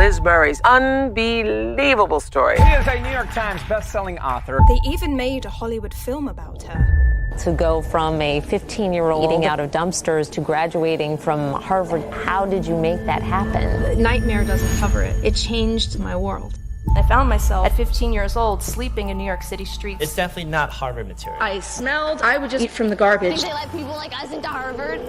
Liz Murray's unbelievable story. She is a New York Times best-selling author. They even made a Hollywood film about her. To go from a 15-year-old eating out of dumpsters to graduating from Harvard, how did you make that happen? Nightmare doesn't cover it. It changed my world. I found myself at 15 years old sleeping in New York City streets. It's definitely not Harvard material. I smelled. I would just eat from the garbage. Think they let people like us into Harvard?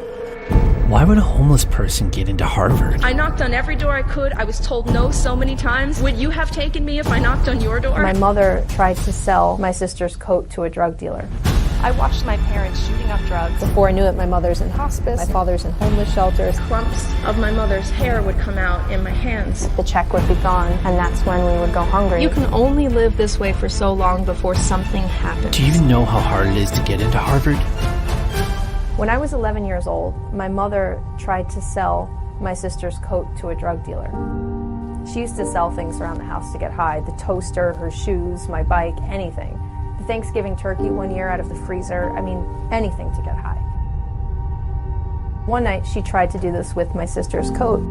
Why would a homeless person get into Harvard? I knocked on every door I could. I was told no so many times. Would you have taken me if I knocked on your door? My mother tried to sell my sister's coat to a drug dealer. I watched my parents shooting up drugs. Before I knew it, my mother's in hospice, my father's in homeless shelters. Clumps of my mother's hair would come out in my hands. The check would be gone, and that's when we would go hungry. You can only live this way for so long before something happens. Do you even know how hard it is to get into Harvard? When I was 11 years old, my mother tried to sell my sister's coat to a drug dealer. She used to sell things around the house to get high. The toaster, her shoes, my bike, anything. The Thanksgiving turkey one year out of the freezer. I mean, anything to get high. One night, she tried to do this with my sister's coat.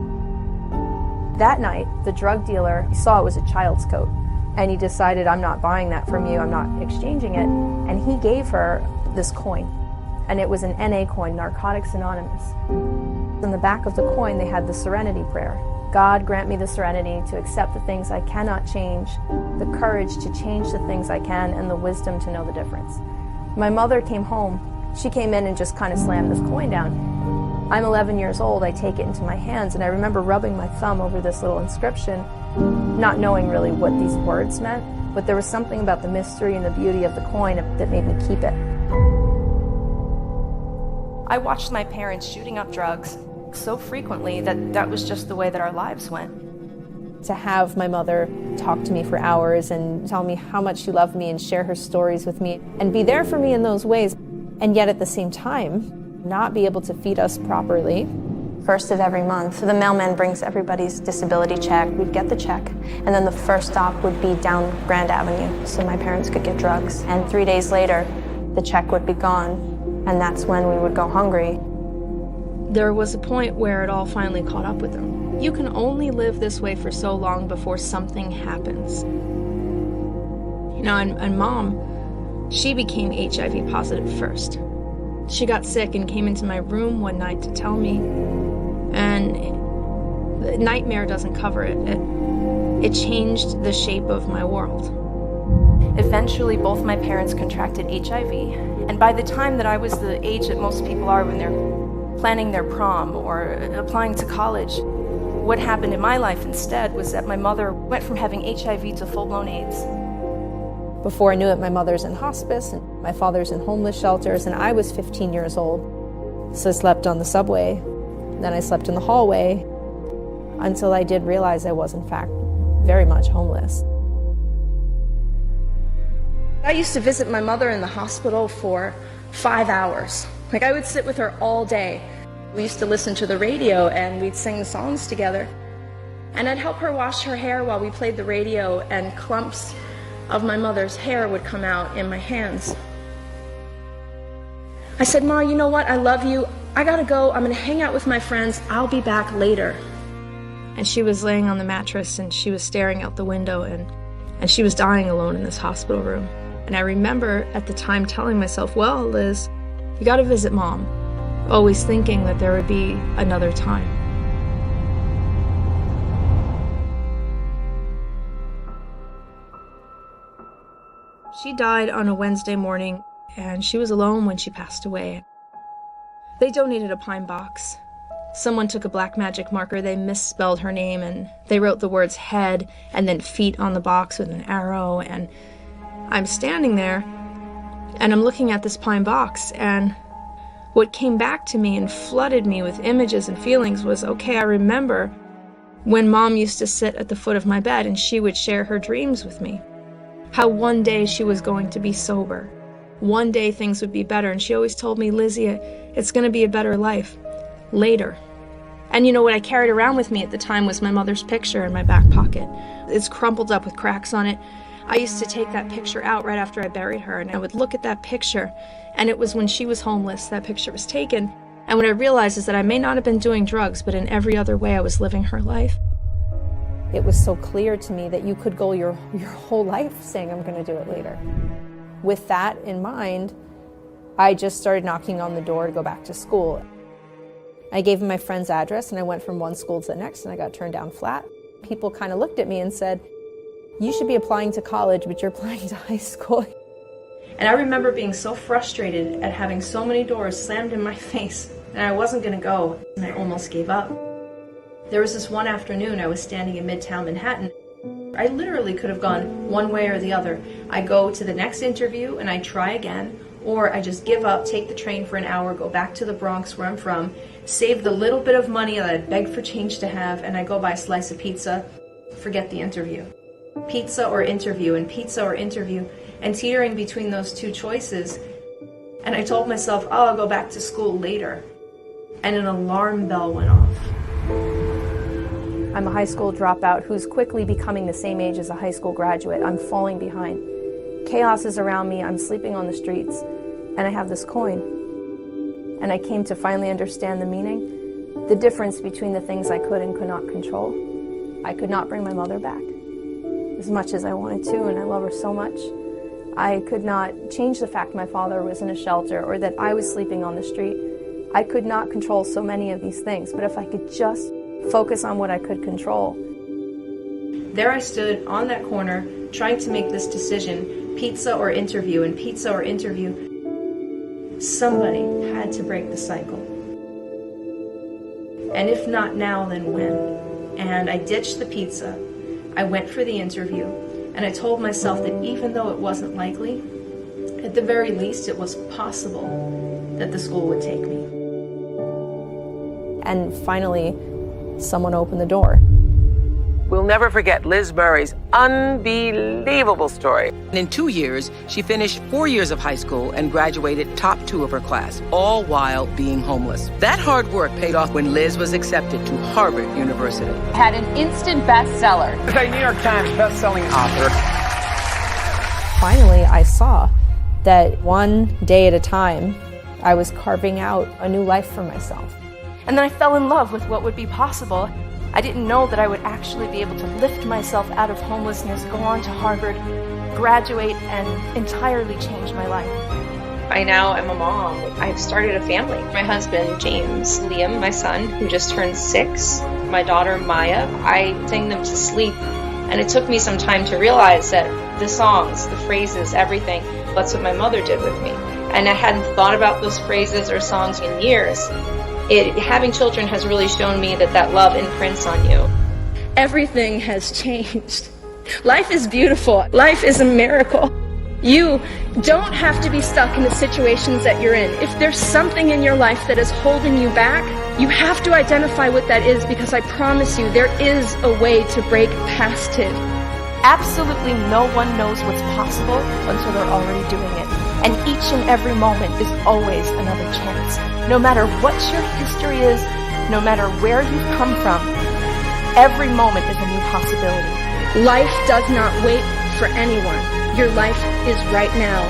That night, the drug dealer, he saw it was a child's coat, and he decided, I'm not buying that from you, I'm not exchanging it, and he gave her this coin. And it was an NA coin, Narcotics Anonymous. In the back of the coin, they had the Serenity Prayer. God, grant me the serenity to accept the things I cannot change, the courage to change the things I can, and the wisdom to know the difference. My mother came home. She came in and just kind of slammed this coin down. I'm 11 years old. I take it into my hands, and I remember rubbing my thumb over this little inscription, not knowing really what these words meant, but there was something about the mystery and the beauty of the coin that made me keep it. I watched my parents shooting up drugs so frequently that was just the way that our lives went. To have my mother talk to me for hours and tell me how much she loved me and share her stories with me and be there for me in those ways, and yet at the same time, not be able to feed us properly. First of every month, the mailman brings everybody's disability check. We'd get the check, and then the first stop would be down Grand Avenue so my parents could get drugs. And 3 days later, the check would be gone, and that's when we would go hungry. There was a point where it all finally caught up with them. You can only live this way for so long before something happens. You know, and Mom, she became HIV positive first. She got sick and came into my room one night to tell me, and nightmare doesn't cover it. It changed the shape of my world. Eventually, both my parents contracted HIV, and by the time that I was the age that most people are when they're planning their prom or applying to college, what happened in my life instead was that my mother went from having HIV to full-blown AIDS. Before I knew it, my mother's in hospice, and my father's in homeless shelters, and I was 15 years old. So I slept on the subway, then I slept in the hallway, until I did realize I was, in fact, very much homeless. I used to visit my mother in the hospital for 5 hours. Like, I would sit with her all day. We used to listen to the radio and we'd sing the songs together. And I'd help her wash her hair while we played the radio, and clumps of my mother's hair would come out in my hands. I said, Ma, you know what? I love you. I gotta go. I'm gonna hang out with my friends. I'll be back later. And she was laying on the mattress and she was staring out the window, and she was dying alone in this hospital room. And I remember at the time telling myself, well, Liz, you gotta visit Mom. Always thinking that there would be another time. She died on a Wednesday morning, and she was alone when she passed away. They donated a pine box. Someone took a black magic marker, they misspelled her name, and they wrote the words head and then feet on the box with an arrow, and I'm standing there, and I'm looking at this pine box, and what came back to me and flooded me with images and feelings was, okay, I remember when Mom used to sit at the foot of my bed and she would share her dreams with me. How one day she was going to be sober. One day things would be better, and she always told me, Lizzie, it's going to be a better life later. And you know, what I carried around with me at the time was my mother's picture in my back pocket. It's crumpled up with cracks on it. I used to take that picture out right after I buried her, and I would look at that picture, and it was when she was homeless that picture was taken. And what I realized is that I may not have been doing drugs, but in every other way I was living her life. It was so clear to me that you could go your whole life saying, I'm going to do it later. With that in mind, I just started knocking on the door to go back to school. I gave him my friend's address and I went from one school to the next and I got turned down flat. People kind of looked at me and said, you should be applying to college, but you're applying to high school. And I remember being so frustrated at having so many doors slammed in my face and I wasn't going to go, and I almost gave up. There was this one afternoon I was standing in Midtown Manhattan. I literally could have gone one way or the other. I go to the next interview and I try again, or I just give up, take the train for an hour, go back to the Bronx where I'm from, save the little bit of money that I'd begged for change to have, and I go buy a slice of pizza, forget the interview. Pizza or interview, and pizza or interview, and teetering between those two choices. And I told myself, oh, I'll go back to school later. And an alarm bell went off. I'm a high school dropout who's quickly becoming the same age as a high school graduate. I'm falling behind. Chaos is around me, I'm sleeping on the streets, and I have this coin. And I came to finally understand the meaning, the difference between the things I could and could not control. I could not bring my mother back, as much as I wanted to, and I love her so much. I could not change the fact my father was in a shelter or that I was sleeping on the street. I could not control so many of these things, but if I could just focus on what I could control. There I stood on that corner trying to make this decision, pizza or interview, and pizza or interview. Somebody had to break the cycle. And if not now, then when? And I ditched the pizza. I went for the interview, and I told myself that even though it wasn't likely, at the very least it was possible that the school would take me. And finally, someone opened the door. We'll never forget Liz Murray's unbelievable story. In 2 years, she finished 4 years of high school and graduated top 2 of her class, all while being homeless. That hard work paid off when Liz was accepted to Harvard University. Had an instant bestseller. She's a New York Times best-selling author. Finally, I saw that one day at a time, I was carving out a new life for myself. And then I fell in love with what would be possible. I didn't know that I would actually be able to lift myself out of homelessness, go on to Harvard, graduate, and entirely change my life. I now am a mom. I've started a family. My husband, James, Liam, my son, who just turned 6, my daughter, Maya, I sing them to sleep. And it took me some time to realize that the songs, the phrases, everything, that's what my mother did with me. And I hadn't thought about those phrases or songs in years. Having children has really shown me that love imprints on you. Everything has changed. Life is beautiful. Life is a miracle. You don't have to be stuck in the situations that you're in. If there's something in your life that is holding you back, you have to identify what that is, because I promise you there is a way to break past it. Absolutely no one knows what's possible until they're already doing it. And each and every moment is always another chance. No matter what your history is, no matter where you've come from, every moment is a new possibility. Life does not wait for anyone. Your life is right now.